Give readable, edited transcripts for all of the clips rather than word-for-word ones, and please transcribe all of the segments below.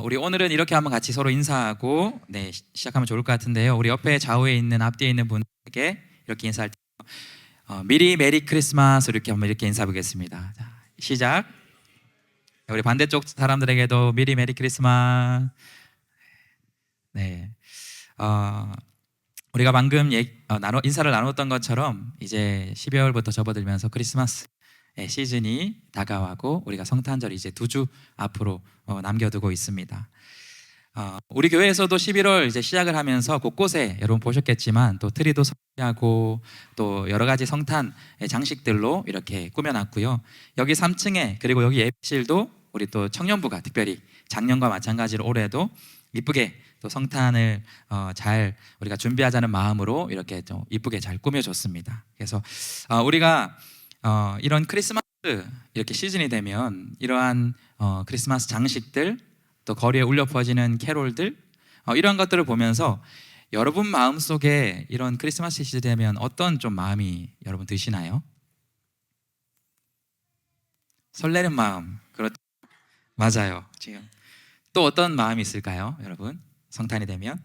우리 오늘은 이렇게 한번 같이 서로 인사하고 시작하면 좋을 것 같은데요. 우리 옆에 좌우에 있는 앞뒤에 있는 분에게 이렇게 인사할 때 미리 메리 크리스마스 이렇게 한번 이렇게 인사해 보겠습니다. 자, 시작. 우리 반대쪽 사람들에게도 미리 메리 크리스마스. 네. 우리가 방금 인사를 나눴던 것처럼 이제 12월부터 접어들면서 크리스마스 시즌이 다가와고 우리가 성탄절 이제 2주 앞으로 남겨두고 있습니다. 우리 교회에서도 11월 이제 시작을 하면서 곳곳에 여러분 보셨겠지만 또 트리도 설치하고 또 여러 가지 성탄 장식들로 이렇게 꾸며놨고요. 여기 3층에 그리고 여기 예배실도 우리 또 청년부가 특별히 작년과 마찬가지로 올해도 이쁘게 또 성탄을 잘 우리가 준비하자는 마음으로 이렇게 좀 이쁘게 잘 꾸며줬습니다. 그래서 우리가 이런 크리스마스 이렇게 시즌이 되면 이러한 크리스마스 장식들 또 거리에 울려 퍼지는 캐롤들 이러한 것들을 보면서 여러분 마음속에 이런 크리스마스 시즌이 되면 어떤 좀 마음이 여러분 드시나요? 설레는 마음. 그렇죠. 맞아요. 지금 또 어떤 마음이 있을까요, 여러분? 성탄이 되면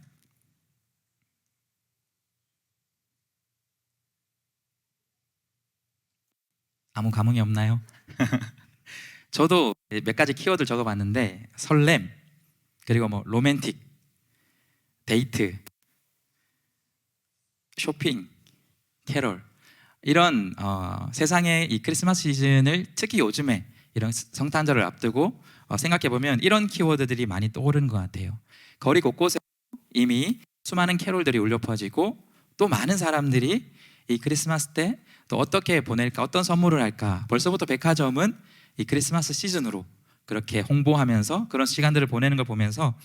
아무 감흥이 없나요? 저도 몇 가지 키워드 적어봤는데 설렘, 그리고 뭐 로맨틱, 데이트, 쇼핑, 캐롤 이런 세상의 이 크리스마스 시즌을 특히 요즘에 이런 성탄절을 앞두고 생각해보면 이런 키워드들이 많이 떠오르는 것 같아요. 거리 곳곳에 이미 수많은 캐롤들이 울려 퍼지고 또 많은 사람들이 이 크리스마스 때 또 어떻게 보낼까, 어떤 선물을 할까, 벌써부터 백화점은 이 크리스마스 시즌으로 그렇게 홍보하면서 그런 시간들을 보내는 걸 보면서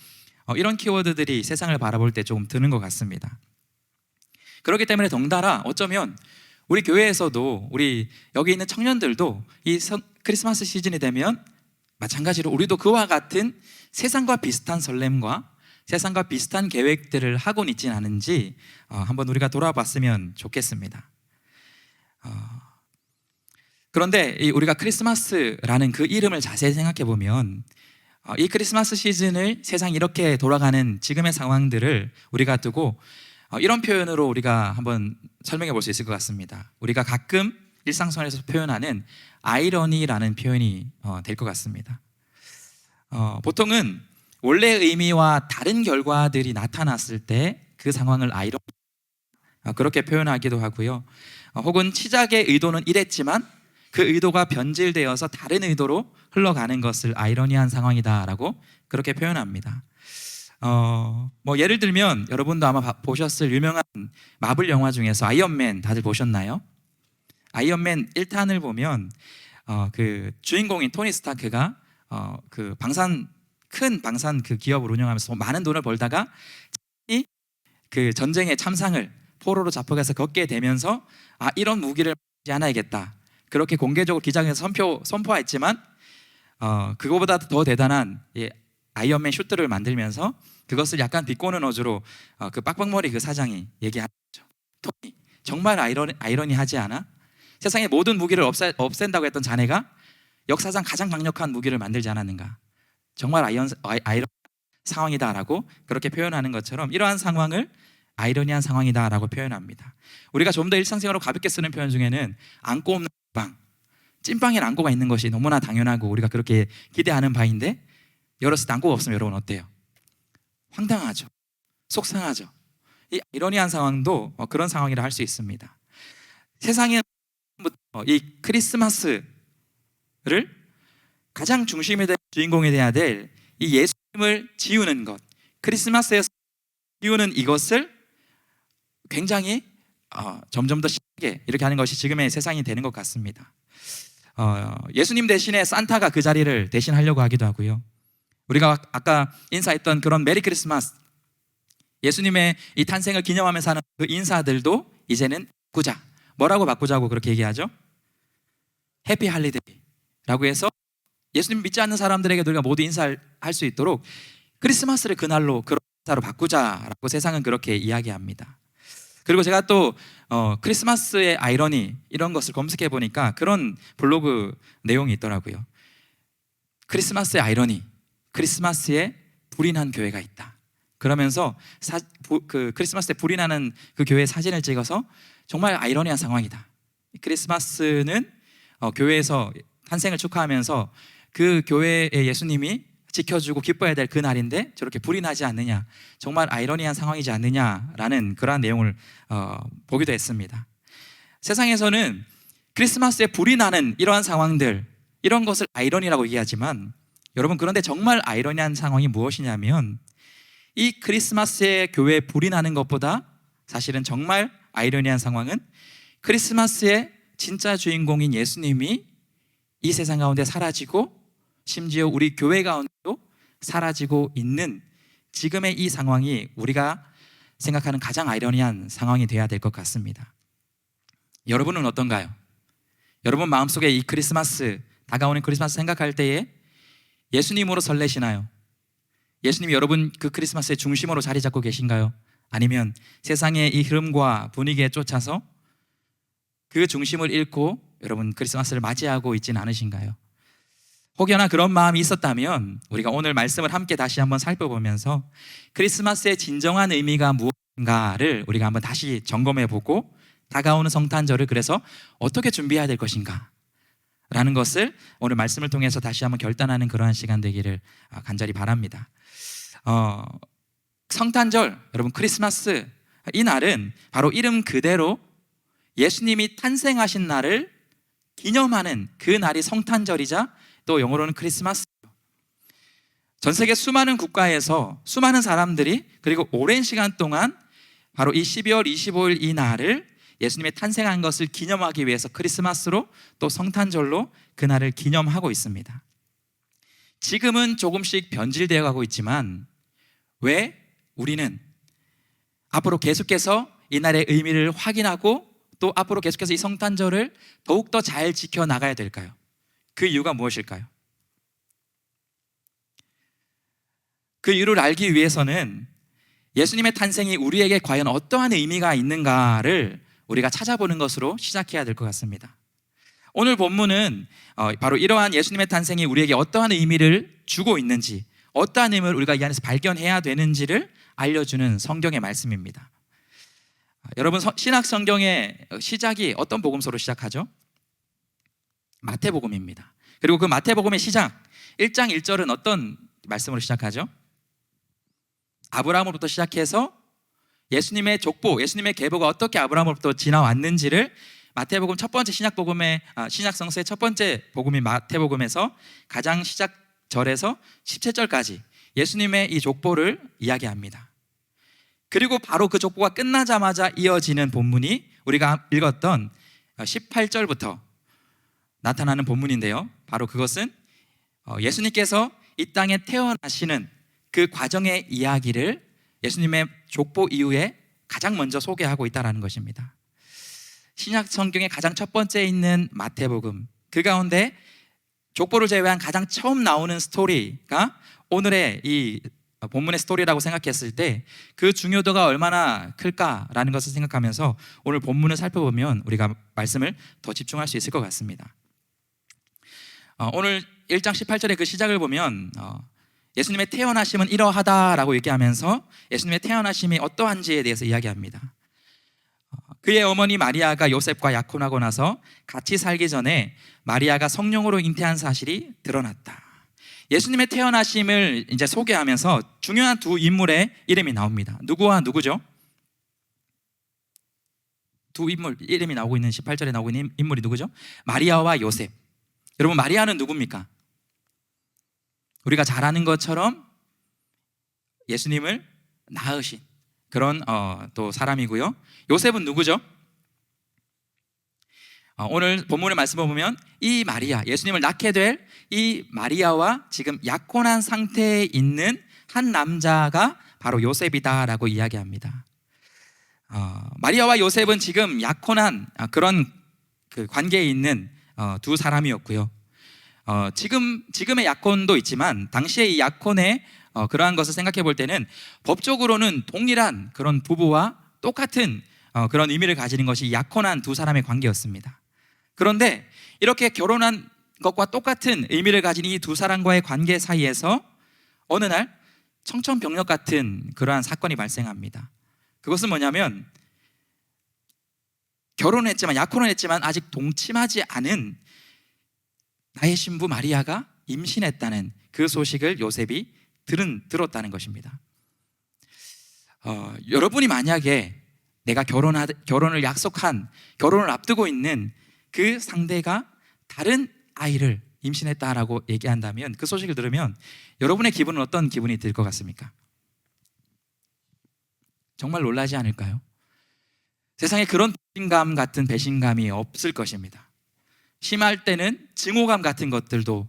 이런 키워드들이 세상을 바라볼 때 조금 드는 것 같습니다. 그렇기 때문에 덩달아 어쩌면 우리 교회에서도 우리 여기 있는 청년들도 이 크리스마스 시즌이 되면 마찬가지로 우리도 그와 같은 세상과 비슷한 설렘과 세상과 비슷한 계획들을 하고 있진 않은지 한번 우리가 돌아봤으면 좋겠습니다. 그런데 우리가 크리스마스라는 그 이름을 자세히 생각해 보면 이 크리스마스 시즌을 세상이 이렇게 돌아가는 지금의 상황들을 우리가 두고 이런 표현으로 우리가 한번 설명해 볼 수 있을 것 같습니다. 우리가 가끔 일상생활에서 표현하는 아이러니라는 표현이 될 것 같습니다. 보통은 원래의 의미와 다른 결과들이 나타났을 때 그 상황을 아이러니 그렇게 표현하기도 하고요. 혹은 시작의 의도는 이랬지만 그 의도가 변질되어서 다른 의도로 흘러가는 것을 아이러니한 상황이다라고 그렇게 표현합니다. 뭐 예를 들면 여러분도 아마 보셨을 유명한 마블 영화 중에서 아이언맨 다들 보셨나요? 아이언맨 1탄을 보면 그 주인공인 토니 스타크가 그 큰 방산 그 기업을 운영하면서 많은 돈을 벌다가 그 전쟁의 참상을 포로로 잡혀가서 걷게 되면서 이런 무기를 하지 않아야겠다 그렇게 공개적으로 기장에서 선포했지만 그거보다 더 대단한 아이언맨 슈트를 만들면서 그것을 약간 비꼬는 어조로 그 빡빡머리 그 사장이 얘기하죠. 토니, 정말 아이러니하지 않아? 세상의 모든 무기를 없앤다고 했던 자네가 역사상 가장 강력한 무기를 만들지 않았는가? 정말 아이러니한 상황이다라고 그렇게 표현하는 것처럼 이러한 상황을 아이러니한 상황이다라고 표현합니다. 우리가 좀 더 일상생활로 가볍게 쓰는 표현 중에는 안고 없는 찐빵, 찐빵에 안고가 있는 것이 너무나 당연하고 우리가 그렇게 기대하는 바인데 열었을 때 안고가 없으면 여러분 어때요? 황당하죠. 속상하죠. 이 아이러니한 상황도 그런 상황이라 할 수 있습니다. 세상에 이 크리스마스를 가장 중심에 될 주인공이 돼야 될 이 예수님을 지우는 것, 크리스마스에서 지우는 이것을 굉장히 점점 더 심하게 이렇게 하는 것이 지금의 세상이 되는 것 같습니다. 예수님 대신에 산타가 그 자리를 대신하려고 하기도 하고요. 우리가 아까 인사했던 그런 메리 크리스마스, 예수님의 이 탄생을 기념하면서 하는 그 인사들도 이제는 바꾸자. 뭐라고 바꾸자고 그렇게 얘기하죠? 해피 할리데이라고 해서 예수님 믿지 않는 사람들에게 우리가 모두 인사를 할 수 있도록 크리스마스를 그날로 그런 인사로 바꾸자라고 세상은 그렇게 이야기합니다. 그리고 제가 또 크리스마스의 아이러니 이런 것을 검색해 보니까 그런 블로그 내용이 있더라고요. 크리스마스의 아이러니, 크리스마스의 불이 난 교회가 있다. 그러면서 그 크리스마스 때 불이 나는 그 교회 사진을 찍어서 정말 아이러니한 상황이다. 크리스마스는 교회에서 탄생을 축하하면서 그 교회의 예수님이 지켜주고 기뻐해야 될 그 날인데 저렇게 불이 나지 않느냐, 정말 아이러니한 상황이지 않느냐라는 그러한 내용을 보기도 했습니다. 세상에서는 크리스마스에 불이 나는 이러한 상황들, 이런 것을 아이러니라고 얘기하지만 여러분, 그런데 정말 아이러니한 상황이 무엇이냐면 이 크리스마스에 교회에 불이 나는 것보다 사실은 정말 아이러니한 상황은 크리스마스의 진짜 주인공인 예수님이 이 세상 가운데 사라지고 심지어 우리 교회 가운데도 사라지고 있는 지금의 이 상황이 우리가 생각하는 가장 아이러니한 상황이 되어야 될 것 같습니다. 여러분은 어떤가요? 여러분 마음속에 이 크리스마스, 다가오는 크리스마스 생각할 때에 예수님으로 설레시나요? 예수님이 여러분 그 크리스마스의 중심으로 자리 잡고 계신가요? 아니면 세상의 이 흐름과 분위기에 쫓아서 그 중심을 잃고 여러분 크리스마스를 맞이하고 있지는 않으신가요? 혹여나 그런 마음이 있었다면 우리가 오늘 말씀을 함께 다시 한번 살펴보면서 크리스마스의 진정한 의미가 무엇인가를 우리가 한번 다시 점검해보고 다가오는 성탄절을 그래서 어떻게 준비해야 될 것인가 라는 것을 오늘 말씀을 통해서 다시 한번 결단하는 그러한 시간 되기를 간절히 바랍니다. 성탄절, 여러분 크리스마스, 이 날은 바로 이름 그대로 예수님이 탄생하신 날을 기념하는 그 날이 성탄절이자 또 영어로는 크리스마스. 전 세계 수많은 국가에서 수많은 사람들이 그리고 오랜 시간 동안 바로 이 12월 25일 이 날을 예수님의 탄생한 것을 기념하기 위해서 크리스마스로 또 성탄절로 그 날을 기념하고 있습니다. 지금은 조금씩 변질되어 가고 있지만 왜 우리는 앞으로 계속해서 이 날의 의미를 확인하고 또 앞으로 계속해서 이 성탄절을 더욱더 잘 지켜나가야 될까요? 그 이유가 무엇일까요? 그 이유를 알기 위해서는 예수님의 탄생이 우리에게 과연 어떠한 의미가 있는가를 우리가 찾아보는 것으로 시작해야 될 것 같습니다. 오늘 본문은 바로 이러한 예수님의 탄생이 우리에게 어떠한 의미를 주고 있는지, 어떠한 의미를 우리가 이 안에서 발견해야 되는지를 알려주는 성경의 말씀입니다. 여러분, 신약 성경의 시작이 어떤 복음서로 시작하죠? 마태복음입니다. 그리고 그 마태복음의 시작 1장 1절은 어떤 말씀으로 시작하죠? 아브라함으로부터 시작해서 예수님의 족보, 예수님의 계보가 어떻게 아브라함으로부터 지나왔는지를 마태복음 첫 번째 신약 성서의 첫 번째 복음인 마태복음에서 가장 시작 절에서 17절까지 예수님의 이 족보를 이야기합니다. 그리고 바로 그 족보가 끝나자마자 이어지는 본문이 우리가 읽었던 18절부터 나타나는 본문인데요, 바로 그것은 예수님께서 이 땅에 태어나시는 그 과정의 이야기를 예수님의 족보 이후에 가장 먼저 소개하고 있다는 것입니다. 신약 성경의 가장 첫 번째에 있는 마태복음, 그 가운데 족보를 제외한 가장 처음 나오는 스토리가 오늘의 이 본문의 스토리라고 생각했을 때 그 중요도가 얼마나 클까라는 것을 생각하면서 오늘 본문을 살펴보면 우리가 말씀을 더 집중할 수 있을 것 같습니다. 오늘 1장 18절의 그 시작을 보면 예수님의 태어나심은 이러하다라고 얘기하면서 예수님의 태어나심이 어떠한지에 대해서 이야기합니다. 그의 어머니 마리아가 요셉과 약혼하고 나서 같이 살기 전에 마리아가 성령으로 잉태한 사실이 드러났다. 예수님의 태어나심을 이제 소개하면서 중요한 두 인물의 이름이 나옵니다. 누구와 누구죠? 두 인물 이름이 나오고 있는 18절에 나오고 있는 인물이 누구죠? 마리아와 요셉. 여러분, 마리아는 누굽니까? 우리가 잘 아는 것처럼 예수님을 낳으신 그런 또 사람이고요. 요셉은 누구죠? 오늘 본문의 말씀을 보면 이 마리아, 예수님을 낳게 될 이 마리아와 지금 약혼한 상태에 있는 한 남자가 바로 요셉이다라고 이야기합니다. 마리아와 요셉은 지금 약혼한 그런 그 관계에 있는 두 사람이었고요. 지금의 약혼도 있지만 당시의 이 약혼의 그러한 것을 생각해 볼 때는 법적으로는 동일한 그런 부부와 똑같은 그런 의미를 가지는 것이 약혼한 두 사람의 관계였습니다. 그런데 이렇게 결혼한 것과 똑같은 의미를 가진 이 두 사람과의 관계 사이에서 어느 날 청천벽력 같은 그러한 사건이 발생합니다. 그것은 뭐냐면 약혼은 했지만 아직 동침하지 않은 나의 신부 마리아가 임신했다는 그 소식을 요셉이 들었다는 것입니다. 여러분이 만약에 내가 결혼을 앞두고 있는 그 상대가 다른 아이를 임신했다라고 얘기한다면, 그 소식을 들으면 여러분의 기분은 어떤 기분이 들 것 같습니까? 정말 놀라지 않을까요? 세상에 그런 배신감 같은 배신감이 없을 것입니다. 심할 때는 증오감 같은 것들도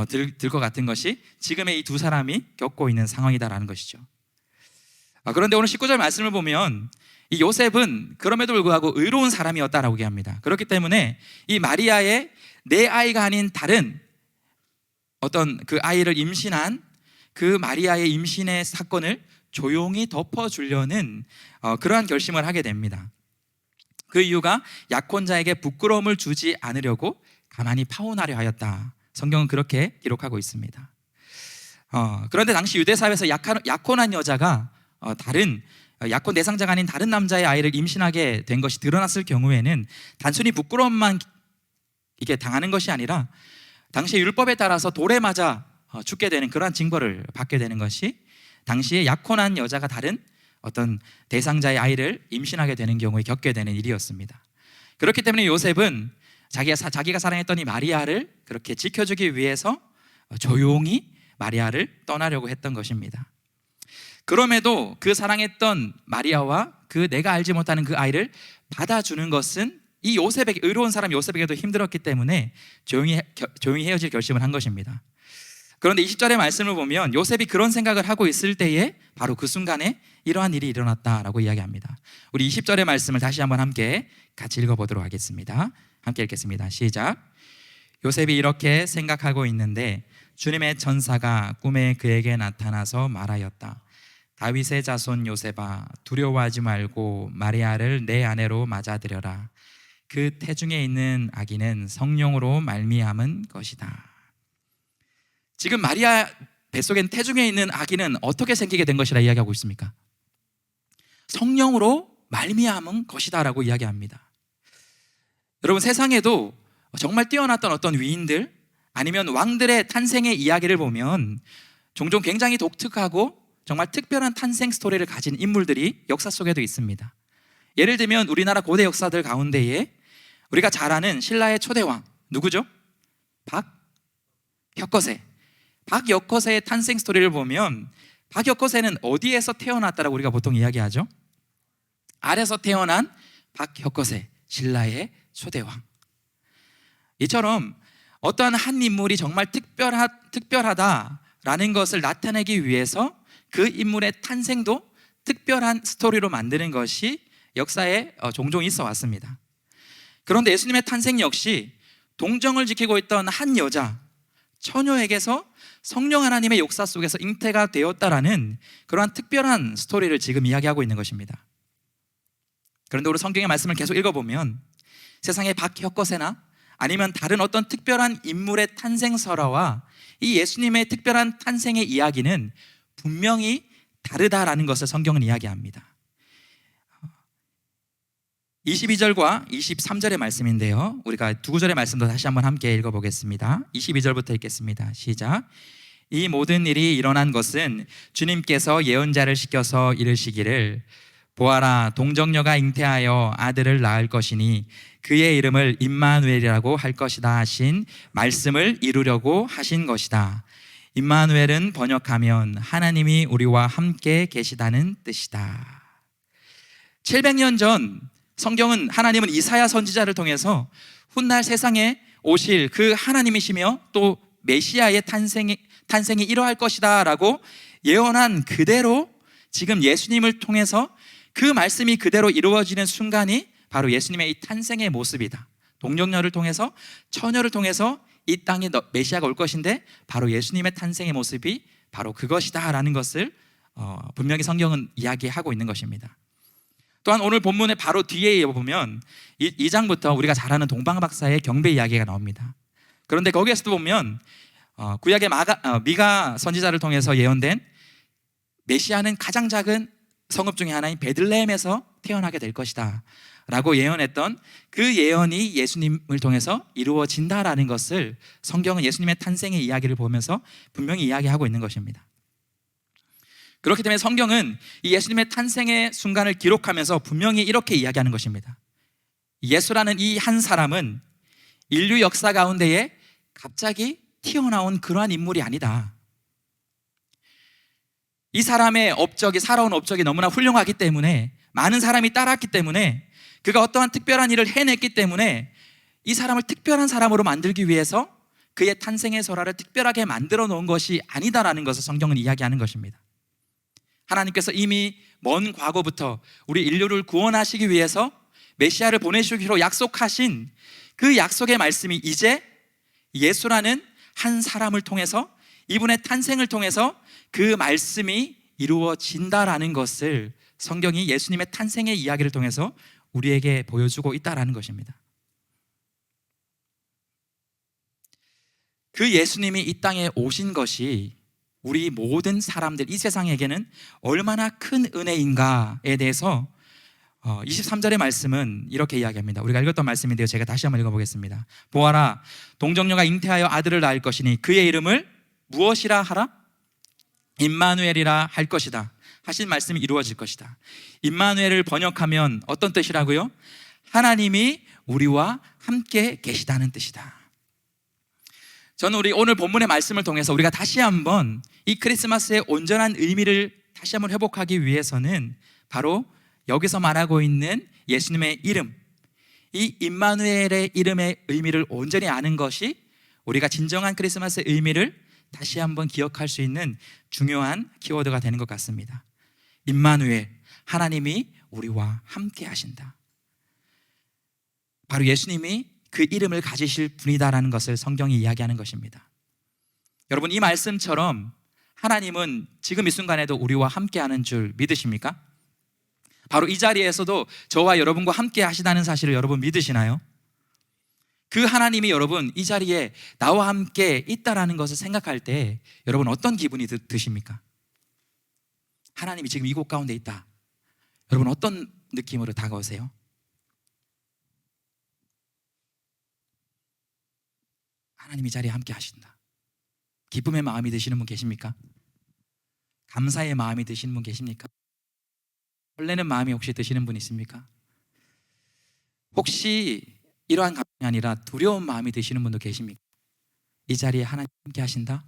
들 것 같은 것이 지금의 이 두 사람이 겪고 있는 상황이다라는 것이죠. 그런데 오늘 19절 말씀을 보면 이 요셉은 그럼에도 불구하고 의로운 사람이었다라고 얘기합니다. 그렇기 때문에 이 마리아의 내 아이가 아닌 다른 어떤 그 아이를 임신한 그 마리아의 임신의 사건을 조용히 덮어주려는 그러한 결심을 하게 됩니다. 그 이유가 약혼자에게 부끄러움을 주지 않으려고 가만히 파혼하려 하였다. 성경은 그렇게 기록하고 있습니다. 그런데 당시 유대 사회에서 약혼한 여자가 다른 약혼 대상자가 아닌 다른 남자의 아이를 임신하게 된 것이 드러났을 경우에는 단순히 부끄러움만 이게 당하는 것이 아니라 당시 율법에 따라서 돌에 맞아 죽게 되는 그러한 징벌을 받게 되는 것이 당시에 약혼한 여자가 다른 어떤 대상자의 아이를 임신하게 되는 경우에 겪게 되는 일이었습니다. 그렇기 때문에 요셉은 자기가 사랑했던 이 마리아를 그렇게 지켜주기 위해서 조용히 마리아를 떠나려고 했던 것입니다. 그럼에도 그 사랑했던 마리아와 그 내가 알지 못하는 그 아이를 받아주는 것은 이 요셉에게, 의로운 사람 요셉에게도 힘들었기 때문에 조용히 헤어질 결심을 한 것입니다. 그런데 20절의 말씀을 보면 요셉이 그런 생각을 하고 있을 때에 바로 그 순간에 이러한 일이 일어났다라고 이야기합니다. 우리 20절의 말씀을 다시 한번 함께 같이 읽어보도록 하겠습니다. 함께 읽겠습니다. 시작. 요셉이 이렇게 생각하고 있는데 주님의 천사가 꿈에 그에게 나타나서 말하였다. 다윗의 자손 요셉아, 두려워하지 말고 마리아를 내 아내로 맞아들여라. 그 태중에 있는 아기는 성령으로 말미암은 것이다. 지금 마리아 뱃속엔 태중에 있는 아기는 어떻게 생기게 된 것이라 이야기하고 있습니까? 성령으로 말미암은 것이다 라고 이야기합니다. 여러분, 세상에도 정말 뛰어났던 어떤 위인들 아니면 왕들의 탄생의 이야기를 보면 종종 굉장히 독특하고 정말 특별한 탄생 스토리를 가진 인물들이 역사 속에도 있습니다. 예를 들면 우리나라 고대 역사들 가운데에 우리가 잘 아는 신라의 초대왕 누구죠? 박혁거세. 박혁거세의 탄생 스토리를 보면 박혁거세는 어디에서 태어났다라고 우리가 보통 이야기하죠? 알에서 태어난 박혁거세, 신라의 초대왕. 이처럼 어떠한 한 인물이 정말 특별하다라는 것을 나타내기 위해서 그 인물의 탄생도 특별한 스토리로 만드는 것이 역사에 종종 있어 왔습니다. 그런데 예수님의 탄생 역시 동정을 지키고 있던 한 여자, 처녀에게서 성령 하나님의 역사 속에서 잉태가 되었다라는 그러한 특별한 스토리를 지금 이야기하고 있는 것입니다. 그런데 우리 성경의 말씀을 계속 읽어보면 세상의 박혁거세나 아니면 다른 어떤 특별한 인물의 탄생설화와 이 예수님의 특별한 탄생의 이야기는 분명히 다르다라는 것을 성경은 이야기합니다. 22절과 23절의 말씀인데요, 우리가 두 구절의 말씀도 다시 한번 함께 읽어보겠습니다. 22절부터 읽겠습니다. 시작. 이 모든 일이 일어난 것은 주님께서 예언자를 시켜서 이르시기를 보아라, 동정녀가 잉태하여 아들을 낳을 것이니 그의 이름을 임마누엘이라고 할 것이다 하신 말씀을 이루려고 하신 것이다. 임마누엘은 번역하면 하나님이 우리와 함께 계시다는 뜻이다. 700년 전 성경은 하나님은 이사야 선지자를 통해서 훗날 세상에 오실 그 하나님이시며 또 메시아의 탄생이 이러할 것이다 라고 예언한 그대로 지금 예수님을 통해서 그 말씀이 그대로 이루어지는 순간이 바로 예수님의 이 탄생의 모습이다. 동정녀를 통해서, 처녀를 통해서 이 땅에 메시아가 올 것인데 바로 예수님의 탄생의 모습이 바로 그것이다 라는 것을 분명히 성경은 이야기하고 있는 것입니다. 또한 오늘 본문의 바로 뒤에 보면 2장부터 우리가 잘 아는 동방박사의 경배 이야기가 나옵니다. 그런데 거기에서도 보면 구약의 미가 선지자를 통해서 예언된 메시아는 가장 작은 성읍 중에 하나인 베들레헴에서 태어나게 될 것이다 라고 예언했던 그 예언이 예수님을 통해서 이루어진다라는 것을 성경은 예수님의 탄생의 이야기를 보면서 분명히 이야기하고 있는 것입니다. 그렇기 때문에 성경은 이 예수님의 탄생의 순간을 기록하면서 분명히 이렇게 이야기하는 것입니다. 예수라는 이 한 사람은 인류 역사 가운데에 갑자기 튀어나온 그러한 인물이 아니다. 이 사람의 업적이, 살아온 업적이 너무나 훌륭하기 때문에, 많은 사람이 따랐기 때문에, 그가 어떠한 특별한 일을 해냈기 때문에 이 사람을 특별한 사람으로 만들기 위해서 그의 탄생의 설화를 특별하게 만들어 놓은 것이 아니다라는 것을 성경은 이야기하는 것입니다. 하나님께서 이미 먼 과거부터 우리 인류를 구원하시기 위해서 메시아를 보내시기로 약속하신 그 약속의 말씀이 이제 예수라는 한 사람을 통해서, 이분의 탄생을 통해서 그 말씀이 이루어진다라는 것을 성경이 예수님의 탄생의 이야기를 통해서 우리에게 보여주고 있다라는 것입니다. 그 예수님이 이 땅에 오신 것이 우리 모든 사람들, 이 세상에게는 얼마나 큰 은혜인가에 대해서 23절의 말씀은 이렇게 이야기합니다. 우리가 읽었던 말씀인데요, 제가 다시 한번 읽어보겠습니다. 보아라, 동정녀가 잉태하여 아들을 낳을 것이니 그의 이름을 무엇이라 하라? 임마누엘이라 할 것이다 하신 말씀이 이루어질 것이다. 임마누엘을 번역하면 어떤 뜻이라고요? 하나님이 우리와 함께 계시다는 뜻이다. 저는 우리 오늘 본문의 말씀을 통해서 우리가 다시 한번 이 크리스마스의 온전한 의미를 다시 한번 회복하기 위해서는 바로 여기서 말하고 있는 예수님의 이름, 이 임마누엘의 이름의 의미를 온전히 아는 것이 우리가 진정한 크리스마스의 의미를 다시 한번 기억할 수 있는 중요한 키워드가 되는 것 같습니다. 임마누엘, 하나님이 우리와 함께 하신다. 바로 예수님이 그 이름을 가지실 분이다라는 것을 성경이 이야기하는 것입니다. 여러분, 이 말씀처럼 하나님은 지금 이 순간에도 우리와 함께 하는 줄 믿으십니까? 바로 이 자리에서도 저와 여러분과 함께 하시다는 사실을 여러분 믿으시나요? 그 하나님이 여러분 이 자리에 나와 함께 있다라는 것을 생각할 때 여러분 어떤 기분이 드십니까? 하나님이 지금 이곳 가운데 있다. 여러분 어떤 느낌으로 다가오세요? 하나님이 이 자리에 함께 하신다. 기쁨의 마음이 드시는 분 계십니까? 감사의 마음이 드시는 분 계십니까? 설레는 마음이 혹시 드시는 분 있습니까? 혹시 이러한 감정이 아니라 두려운 마음이 드시는 분도 계십니까? 이 자리에 하나님 함께 하신다?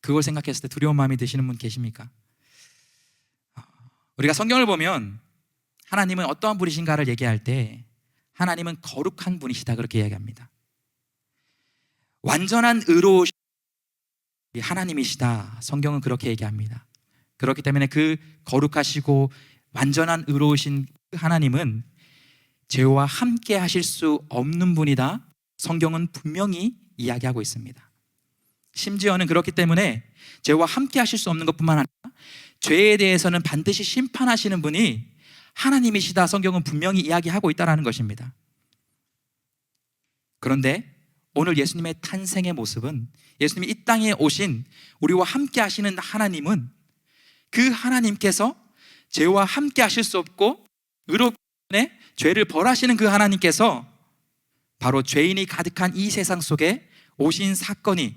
그걸 생각했을 때 두려운 마음이 드시는 분 계십니까? 우리가 성경을 보면 하나님은 어떠한 분이신가를 얘기할 때 하나님은 거룩한 분이시다 그렇게 이야기합니다. 완전한 의로우신 하나님이시다, 성경은 그렇게 얘기합니다. 그렇기 때문에 그 거룩하시고 완전한 의로우신 하나님은 죄와 함께 하실 수 없는 분이다, 성경은 분명히 이야기하고 있습니다. 심지어는 그렇기 때문에 죄와 함께 하실 수 없는 것뿐만 아니라 죄에 대해서는 반드시 심판하시는 분이 하나님이시다, 성경은 분명히 이야기하고 있다는 것입니다. 그런데 오늘 예수님의 탄생의 모습은, 예수님이 이 땅에 오신 우리와 함께 하시는 하나님은 그 하나님께서 죄와 함께 하실 수 없고 의롭기 때문에 죄를 벌하시는 그 하나님께서 바로 죄인이 가득한 이 세상 속에 오신 사건이,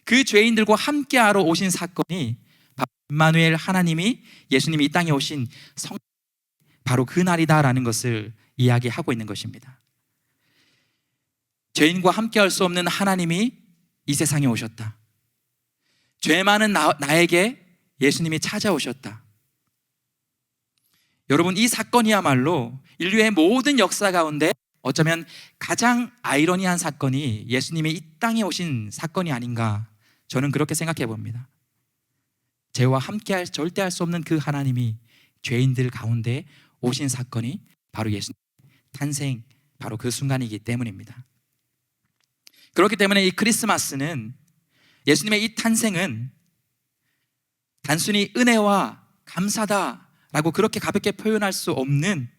그 죄인들과 함께하러 오신 사건이 바로 임마누엘, 하나님이, 예수님이 이 땅에 오신 바로 그 날이다라는 것을 이야기하고 있는 것입니다. 죄인과 함께할 수 없는 하나님이 이 세상에 오셨다. 죄 많은 나에게 예수님이 찾아오셨다. 여러분, 이 사건이야말로 인류의 모든 역사 가운데 어쩌면 가장 아이러니한 사건이 예수님이 이 땅에 오신 사건이 아닌가, 저는 그렇게 생각해 봅니다. 죄와 함께할, 절대 할 수 없는 그 하나님이 죄인들 가운데 오신 사건이 바로 예수님 탄생, 바로 그 순간이기 때문입니다. 그렇기 때문에 이 크리스마스는, 예수님의 이 탄생은 단순히 은혜와 감사다라고 그렇게 가볍게 표현할 수 없는,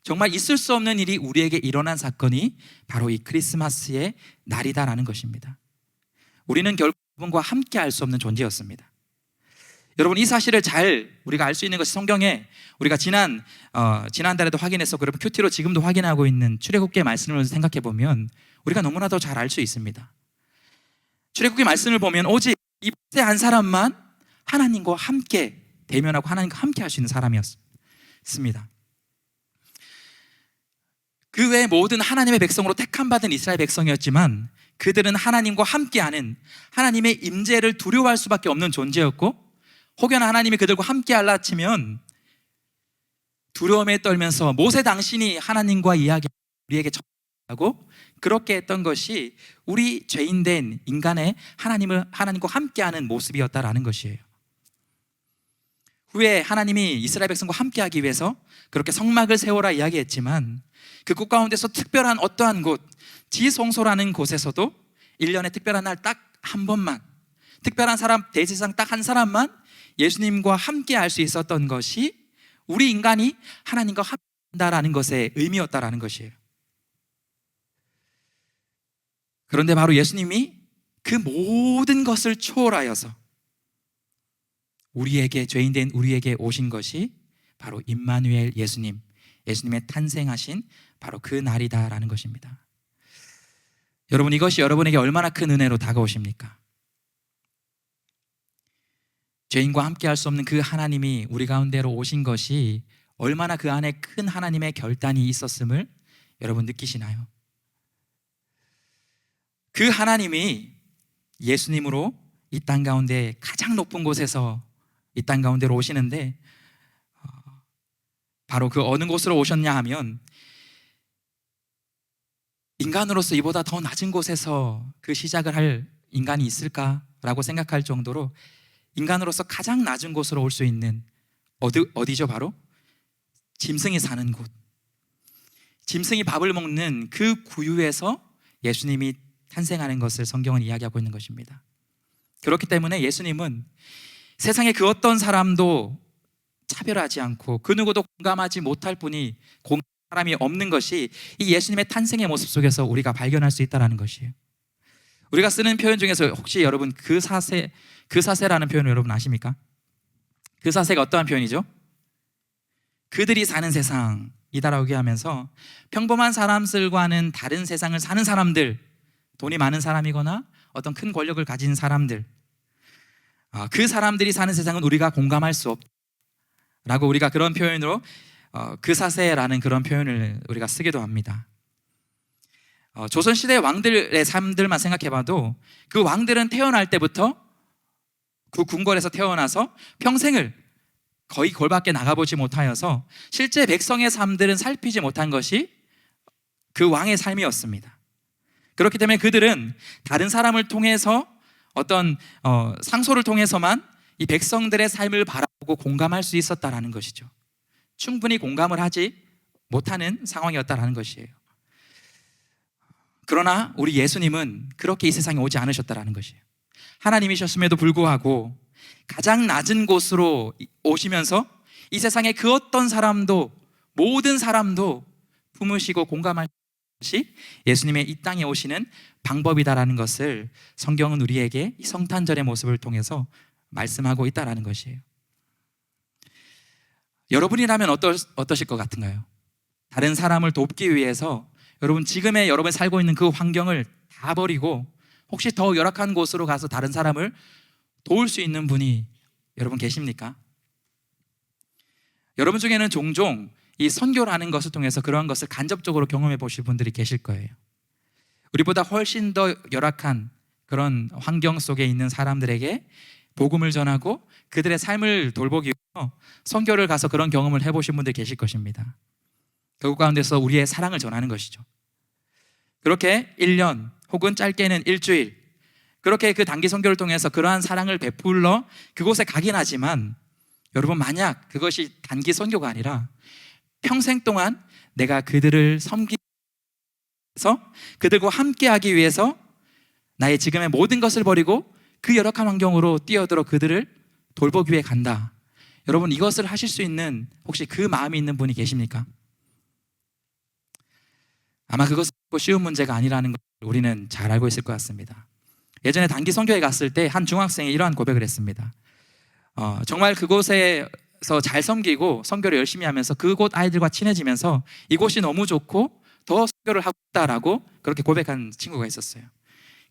정말 있을 수 없는 일이 우리에게 일어난 사건이 바로 이 크리스마스의 날이다라는 것입니다. 우리는 결국 그분과 함께 할 수 없는 존재였습니다. 여러분, 이 사실을 잘 우리가 알 수 있는 것이 성경에 우리가 지난달에도 확인했었고, 여러분 큐티로 지금도 확인하고 있는 출애굽기의 말씀을 생각해 보면 우리가 너무나도 잘 알 수 있습니다. 출애굽기 말씀을 보면 오직 이 모세 한 사람만 하나님과 함께 대면하고 하나님과 함께 할 수 있는 사람이었습니다. 그 외에 모든 하나님의 백성으로 택함받은 이스라엘 백성이었지만 그들은 하나님과 함께하는, 하나님의 임재를 두려워할 수밖에 없는 존재였고, 혹여나 하나님이 그들과 함께 하려 치면 두려움에 떨면서 모세 당신이 하나님과 이야기하고 우리에게 전하고, 그렇게 했던 것이 우리 죄인된 인간의 하나님과 함께하는 모습이었다라는 것이에요. 후에 하나님이 이스라엘 백성과 함께하기 위해서 그렇게 성막을 세워라 이야기했지만 그 곳 가운데서 특별한 어떠한 곳, 지성소라는 곳에서도 1년에 특별한 날 딱 한 번만, 특별한 사람, 대제사장 딱 한 사람만 예수님과 함께 할 수 있었던 것이 우리 인간이 하나님과 함께한다라는 것의 의미였다라는 것이에요. 그런데 바로 예수님이 그 모든 것을 초월하여서 우리에게, 죄인된 우리에게 오신 것이 바로 임마누엘 예수님의 탄생하신 바로 그 날이다라는 것입니다. 여러분, 이것이 여러분에게 얼마나 큰 은혜로 다가오십니까? 죄인과 함께 할 수 없는 그 하나님이 우리 가운데로 오신 것이 얼마나 그 안에 큰 하나님의 결단이 있었음을 여러분 느끼시나요? 그 하나님이 예수님으로 이 땅 가운데 가장 높은 곳에서 이 땅 가운데로 오시는데, 바로 그 어느 곳으로 오셨냐 하면 인간으로서 이보다 더 낮은 곳에서 그 시작을 할 인간이 있을까라고 생각할 정도로 인간으로서 가장 낮은 곳으로 올 수 있는 어디죠? 바로 짐승이 사는 곳, 짐승이 밥을 먹는 그 구유에서 예수님이 탄생하는 것을 성경은 이야기하고 있는 것입니다. 그렇기 때문에 예수님은 세상의 그 어떤 사람도 차별하지 않고 그 누구도 공감하지 못할 분이 사람이 없는 것이 이 예수님의 탄생의 모습 속에서 우리가 발견할 수 있다는 것이에요. 우리가 쓰는 표현 중에서 혹시 여러분 그 사세라는 표현을 여러분 아십니까? 그 사세가 어떠한 표현이죠? 그들이 사는 세상이다라고 하면서 평범한 사람들과는 다른 세상을 사는 사람들, 돈이 많은 사람이거나 어떤 큰 권력을 가진 사람들, 그 사람들이 사는 세상은 우리가 공감할 수 없다라고 우리가 그런 표현으로 그 사세라는 그런 표현을 우리가 쓰기도 합니다. 조선시대 왕들의 삶들만 생각해봐도 그 왕들은 태어날 때부터 그 궁궐에서 태어나서 평생을 거의 골 밖에 나가보지 못하여서 실제 백성의 삶들은 살피지 못한 것이 그 왕의 삶이었습니다. 그렇기 때문에 그들은 다른 사람을 통해서 어떤 상소를 통해서만 이 백성들의 삶을 바라보고 공감할 수 있었다라는 것이죠. 충분히 공감을 하지 못하는 상황이었다라는 것이에요. 그러나 우리 예수님은 그렇게 이 세상에 오지 않으셨다라는 것이에요. 하나님이셨음에도 불구하고 가장 낮은 곳으로 오시면서 이 세상의 그 어떤 사람도, 모든 사람도 품으시고 공감할 것이 예수님의 이 땅에 오시는 방법이다라는 것을 성경은 우리에게 이 성탄절의 모습을 통해서 말씀하고 있다라는 것이에요. 여러분이라면 어떠실 것 같은가요? 다른 사람을 돕기 위해서 여러분 지금의 여러분 살고 있는 그 환경을 다 버리고 혹시 더 열악한 곳으로 가서 다른 사람을 도울 수 있는 분이 여러분 계십니까? 여러분 중에는 종종 이 선교라는 것을 통해서 그러한 것을 간접적으로 경험해 보실 분들이 계실 거예요. 우리보다 훨씬 더 열악한 그런 환경 속에 있는 사람들에게 복음을 전하고 그들의 삶을 돌보기 위해서 선교를 가서 그런 경험을 해보신 분들 계실 것입니다. 그 가운데서 우리의 사랑을 전하는 것이죠. 그렇게 1년 혹은 짧게는 일주일, 그렇게 그 단기 선교를 통해서 그러한 사랑을 베풀러 그곳에 가긴 하지만 여러분, 만약 그것이 단기 선교가 아니라 평생 동안 내가 그들을 섬기기 위해서, 그들과 함께하기 위해서 나의 지금의 모든 것을 버리고 그 열악한 환경으로 뛰어들어 그들을 돌보기 위해 간다. 여러분, 이것을 하실 수 있는 혹시 그 마음이 있는 분이 계십니까? 아마 그것은 쉬운 문제가 아니라는 걸 우리는 잘 알고 있을 것 같습니다. 예전에 단기 선교에 갔을 때 한 중학생이 이러한 고백을 했습니다. 정말 그곳에서 잘 섬기고 선교를 열심히 하면서 그곳 아이들과 친해지면서 이곳이 너무 좋고 더 선교를 하고 싶다라고 그렇게 고백한 친구가 있었어요.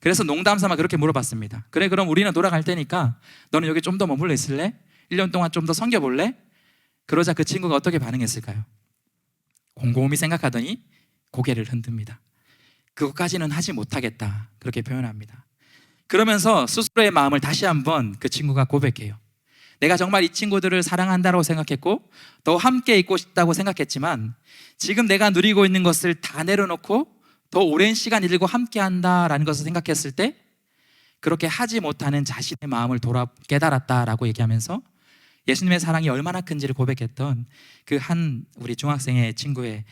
그래서 농담 삼아 그렇게 물어봤습니다. 그래, 그럼 우리는 돌아갈 테니까 너는 여기 좀 더 머물러 있을래? 1년 동안 좀 더 섬겨볼래? 그러자 그 친구가 어떻게 반응했을까요? 곰곰이 생각하더니 고개를 흔듭니다. 그것까지는 하지 못하겠다, 그렇게 표현합니다. 그러면서 스스로의 마음을 다시 한번 그 친구가 고백해요. 내가 정말 이 친구들을 사랑한다고 생각했고 더 함께 있고 싶다고 생각했지만 지금 내가 누리고 있는 것을 다 내려놓고 더 오랜 시간 일고 함께 한다라는 것을 생각했을 때 그렇게 하지 못하는 자신의 마음을 깨달았다라고 얘기하면서 예수님의 사랑이 얼마나 큰지를 고백했던 그 한 우리 중학생의 친구의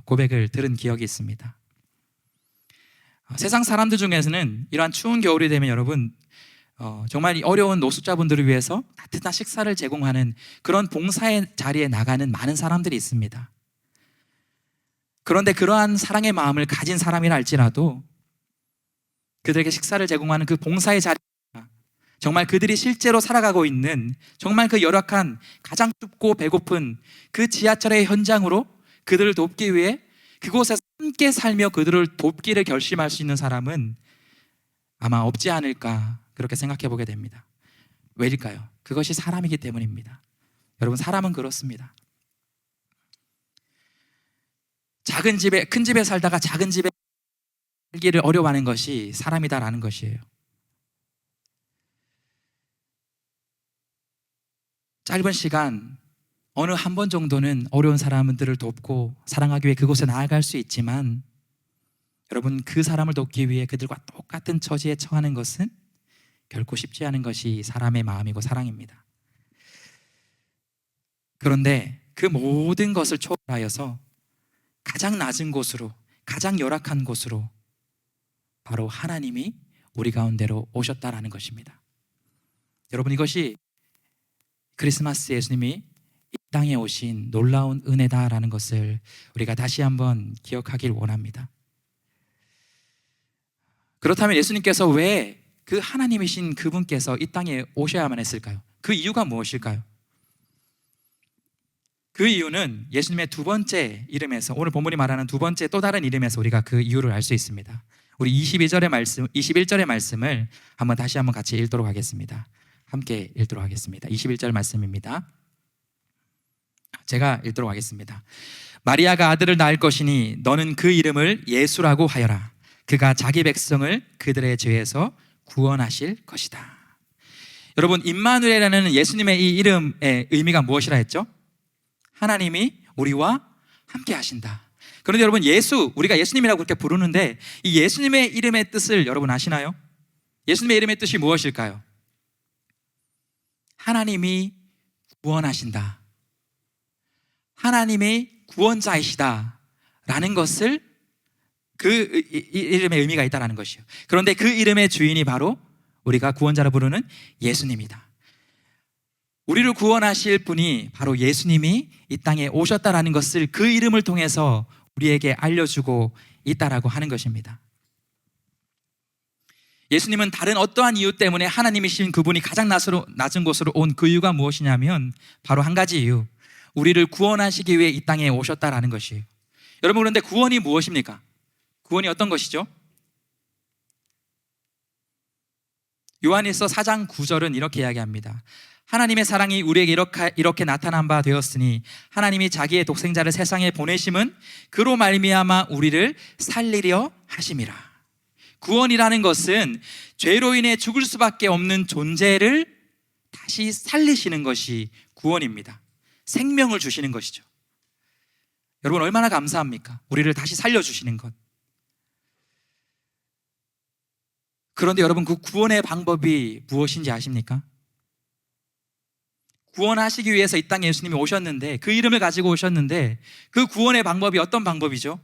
고백을 들은 기억이 있습니다. 세상 사람들 중에서는 이러한 추운 겨울이 되면 여러분 정말 어려운 노숙자분들을 위해서 따뜻한 식사를 제공하는 그런 봉사의 자리에 나가는 많은 사람들이 있습니다. 그런데 그러한 사랑의 마음을 가진 사람이라 할지라도 그들에게 식사를 제공하는 그 봉사의 자리, 정말 그들이 실제로 살아가고 있는 정말 그 열악한 가장 춥고 배고픈 그 지하철의 현장으로 그들을 돕기 위해 그곳에서 함께 살며 그들을 돕기를 결심할 수 있는 사람은 아마 없지 않을까, 그렇게 생각해 보게 됩니다. 왜일까요? 그것이 사람이기 때문입니다. 여러분, 사람은 그렇습니다. 작은 집에, 큰 집에 살다가 작은 집에 살기를 어려워하는 것이 사람이다라는 것이에요. 짧은 시간 어느 한 번 정도는 어려운 사람들을 돕고 사랑하기 위해 그곳에 나아갈 수 있지만 여러분, 그 사람을 돕기 위해 그들과 똑같은 처지에 처하는 것은 결코 쉽지 않은 것이 사람의 마음이고 사랑입니다. 그런데 그 모든 것을 초월하여서 가장 낮은 곳으로, 가장 열악한 곳으로 바로 하나님이 우리 가운데로 오셨다라는 것입니다. 여러분, 이것이 크리스마스 예수님이 이 땅에 오신 놀라운 은혜다라는 것을 우리가 다시 한번 기억하길 원합니다. 그렇다면 예수님께서 왜 그 하나님이신 그분께서 이 땅에 오셔야만 했을까요? 그 이유가 무엇일까요? 그 이유는 예수님의 두 번째 이름에서, 오늘 본문이 말하는 두 번째 또 다른 이름에서 우리가 그 이유를 알 수 있습니다. 우리 21절의 말씀을 다시 한번 같이 읽도록 하겠습니다. 함께 읽도록 하겠습니다. 21절 말씀입니다. 제가 읽도록 하겠습니다. 마리아가 아들을 낳을 것이니 너는 그 이름을 예수라고 하여라. 그가 자기 백성을 그들의 죄에서 구원하실 것이다. 여러분, 임마누엘이라는 예수님의 이 이름의 의미가 무엇이라 했죠? 하나님이 우리와 함께 하신다. 그런데 여러분, 우리가 예수님이라고 그렇게 부르는데 이 예수님의 이름의 뜻을 여러분 아시나요? 예수님의 이름의 뜻이 무엇일까요? 하나님이 구원하신다, 하나님이 구원자이시다 라는 것을, 그 이름의 의미가 있다는 것이요. 그런데 그 이름의 주인이 바로 우리가 구원자로 부르는 예수님이다. 우리를 구원하실 분이 바로 예수님이 이 땅에 오셨다라는 것을 그 이름을 통해서 우리에게 알려주고 있다라고 하는 것입니다. 예수님은 다른 어떠한 이유 때문에 하나님이신 그분이 가장 낮은 곳으로 온 그 이유가 무엇이냐면 바로 한 가지 이유, 우리를 구원하시기 위해 이 땅에 오셨다라는 것이에요. 여러분, 그런데 구원이 무엇입니까? 구원이 어떤 것이죠? 요한일서 4장 9절은 이렇게 이야기합니다. 하나님의 사랑이 우리에게 이렇게 나타난 바 되었으니 하나님이 자기의 독생자를 세상에 보내심은 그로 말미암아 우리를 살리려 하심이라. 구원이라는 것은 죄로 인해 죽을 수밖에 없는 존재를 다시 살리시는 것이 구원입니다. 생명을 주시는 것이죠. 여러분, 얼마나 감사합니까? 우리를 다시 살려주시는 것. 그런데 여러분, 그 구원의 방법이 무엇인지 아십니까? 구원하시기 위해서 이 땅에 예수님이 오셨는데, 그 이름을 가지고 오셨는데 그 구원의 방법이 어떤 방법이죠?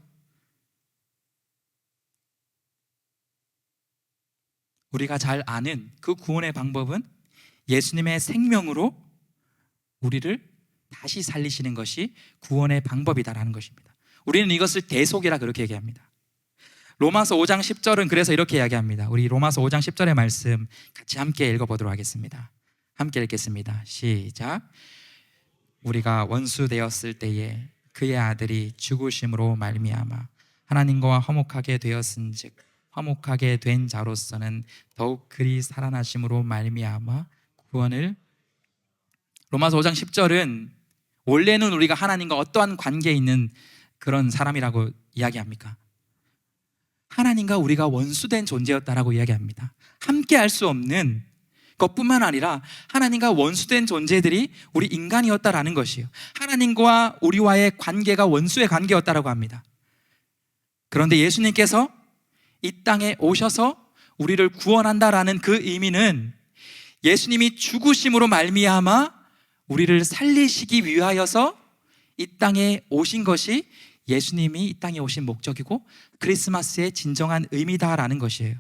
우리가 잘 아는 그 구원의 방법은 예수님의 생명으로 우리를 다시 살리시는 것이 구원의 방법이다라는 것입니다. 우리는 이것을 대속이라 그렇게 얘기합니다. 로마서 5장 10절은 그래서 이렇게 이야기합니다. 우리 로마서 5장 10절의 말씀 같이 함께 읽어보도록 하겠습니다. 함께 읽겠습니다. 시작. 우리가 원수 되었을 때에 그의 아들이 죽으심으로 말미암아 하나님과 화목하게 되었은즉 화목하게 된 자로서는 더욱 그리 살아나심으로 말미암아 구원을. 로마서 5장 10절은 원래는 우리가 하나님과 어떠한 관계에 있는 그런 사람이라고 이야기합니까? 하나님과 우리가 원수된 존재였다라고 이야기합니다. 함께 할 수 없는 것뿐만 아니라 하나님과 원수된 존재들이 우리 인간이었다라는 것이에요. 하나님과 우리와의 관계가 원수의 관계였다라고 합니다. 그런데 예수님께서 이 땅에 오셔서 우리를 구원한다라는 그 의미는 예수님이 죽으심으로 말미암아 우리를 살리시기 위하여서 이 땅에 오신 것이 예수님이 이 땅에 오신 목적이고 크리스마스의 진정한 의미다라는 것이에요.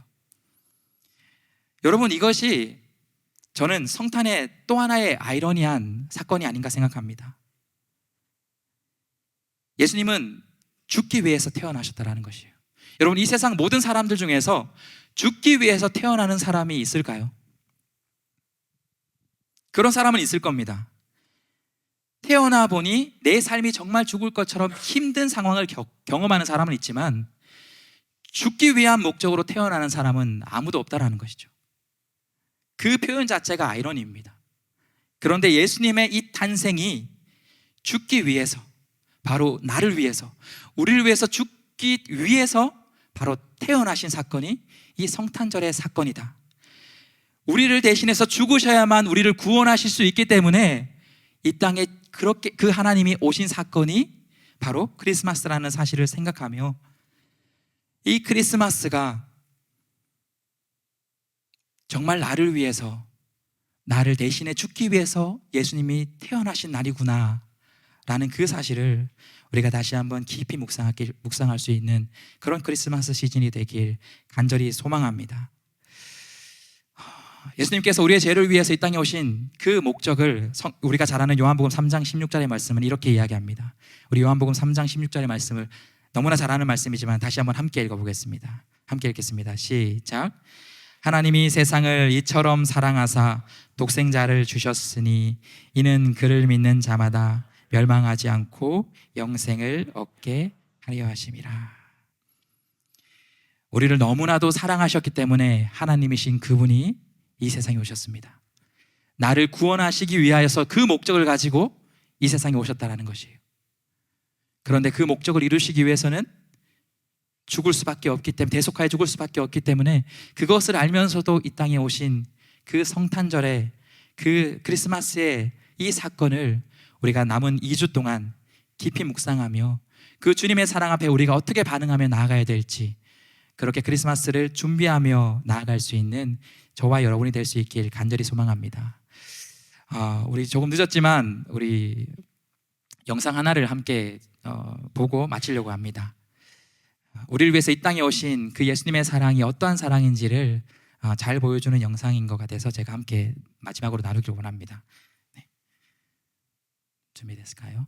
여러분, 이것이 저는 성탄의 또 하나의 아이러니한 사건이 아닌가 생각합니다. 예수님은 죽기 위해서 태어나셨다라는 것이에요. 여러분, 이 세상 모든 사람들 중에서 죽기 위해서 태어나는 사람이 있을까요? 그런 사람은 있을 겁니다. 태어나 보니 내 삶이 정말 죽을 것처럼 힘든 상황을 경험하는 사람은 있지만 죽기 위한 목적으로 태어나는 사람은 아무도 없다라는 것이죠. 그 표현 자체가 아이러니입니다. 그런데 예수님의 이 탄생이 죽기 위해서, 바로 나를 위해서, 우리를 위해서 죽기 위해서 바로 태어나신 사건이 이 성탄절의 사건이다. 우리를 대신해서 죽으셔야만 우리를 구원하실 수 있기 때문에 이 땅에 그렇게 그 하나님이 오신 사건이 바로 크리스마스라는 사실을 생각하며 이 크리스마스가 정말 나를 위해서, 나를 대신해 죽기 위해서 예수님이 태어나신 날이구나 라는 그 사실을 우리가 다시 한번 깊이 묵상할 수 있는 그런 크리스마스 시즌이 되길 간절히 소망합니다. 예수님께서 우리의 죄를 위해서 이 땅에 오신 그 목적을 우리가 잘 아는 요한복음 3장 16절의 말씀은 이렇게 이야기합니다. 우리 요한복음 3장 16절의 말씀을 너무나 잘 아는 말씀이지만 다시 한번 함께 읽어보겠습니다. 함께 읽겠습니다. 시작. 하나님이 세상을 이처럼 사랑하사 독생자를 주셨으니 이는 그를 믿는 자마다 멸망하지 않고 영생을 얻게 하려 하심이라. 우리를 너무나도 사랑하셨기 때문에 하나님이신 그분이 이 세상에 오셨습니다. 나를 구원하시기 위하여서 그 목적을 가지고 이 세상에 오셨다는 것이에요. 그런데 그 목적을 이루시기 위해서는 죽을 수밖에 없기 때문에, 대속하여 죽을 수밖에 없기 때문에 그것을 알면서도 이 땅에 오신 그 성탄절의 그 크리스마스의 이 사건을 우리가 남은 2주 동안 깊이 묵상하며 그 주님의 사랑 앞에 우리가 어떻게 반응하며 나아가야 될지, 그렇게 크리스마스를 준비하며 나아갈 수 있는 저와 여러분이 될 수 있길 간절히 소망합니다. 우리 조금 늦었지만 우리 영상 하나를 함께 보고 마치려고 합니다. 우리를 위해서 이 땅에 오신 그 예수님의 사랑이 어떠한 사랑인지를 잘 보여주는 영상인 것 같아서 제가 함께 마지막으로 나누기를 원합니다. 네. 준비됐을까요?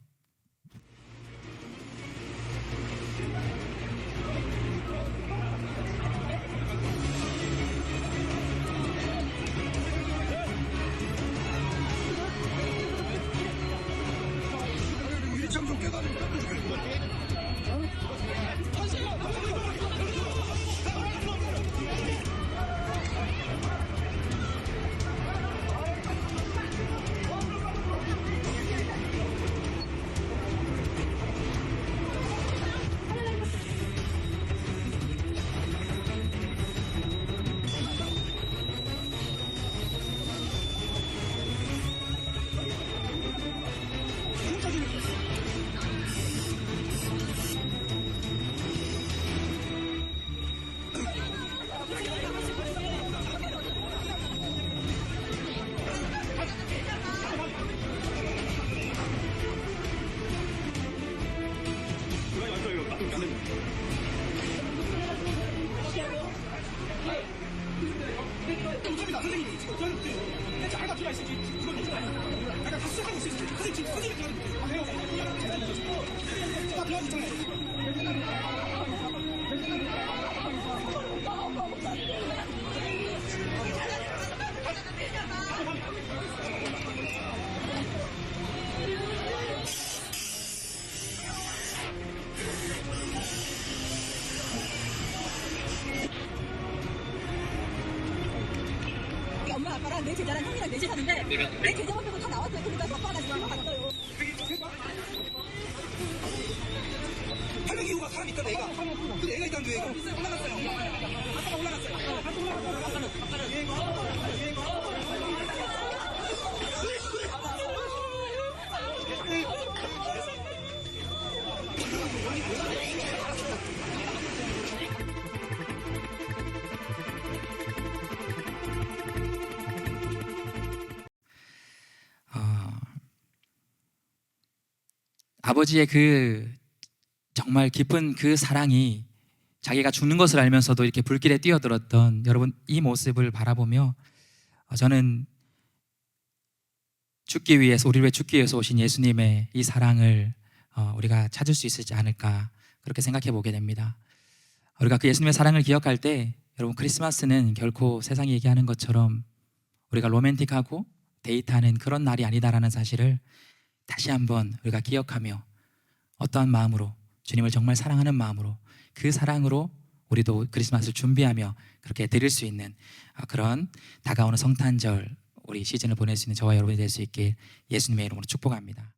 아빠랑 내 제자랑 형이랑 넷이 사는데 내 계좌만 빼고 다 나왔어요. 그러니까 아빠가 지금 갔어요. 할머니 이유가 사람 있다 애가. 그 애가 있다는데 왜 애가 올라갔어요. 아빠가 올라갔어요. 아버지의 그 정말 깊은 그 사랑이 자기가 죽는 것을 알면서도 이렇게 불길에 뛰어들었던 여러분, 이 모습을 바라보며 저는 죽기 위해서, 우리를 위해 죽기 위해서 오신 예수님의 이 사랑을 우리가 찾을 수 있을지 않을까, 그렇게 생각해 보게 됩니다. 우리가 그 예수님의 사랑을 기억할 때, 여러분, 크리스마스는 결코 세상이 얘기하는 것처럼 우리가 로맨틱하고 데이트하는 그런 날이 아니다라는 사실을 다시 한번 우리가 기억하며, 어떠한 마음으로, 주님을 정말 사랑하는 마음으로, 그 사랑으로 우리도 크리스마스를 준비하며 그렇게 드릴 수 있는 그런 다가오는 성탄절 우리 시즌을 보낼 수 있는 저와 여러분이 될 수 있길 예수님의 이름으로 축복합니다.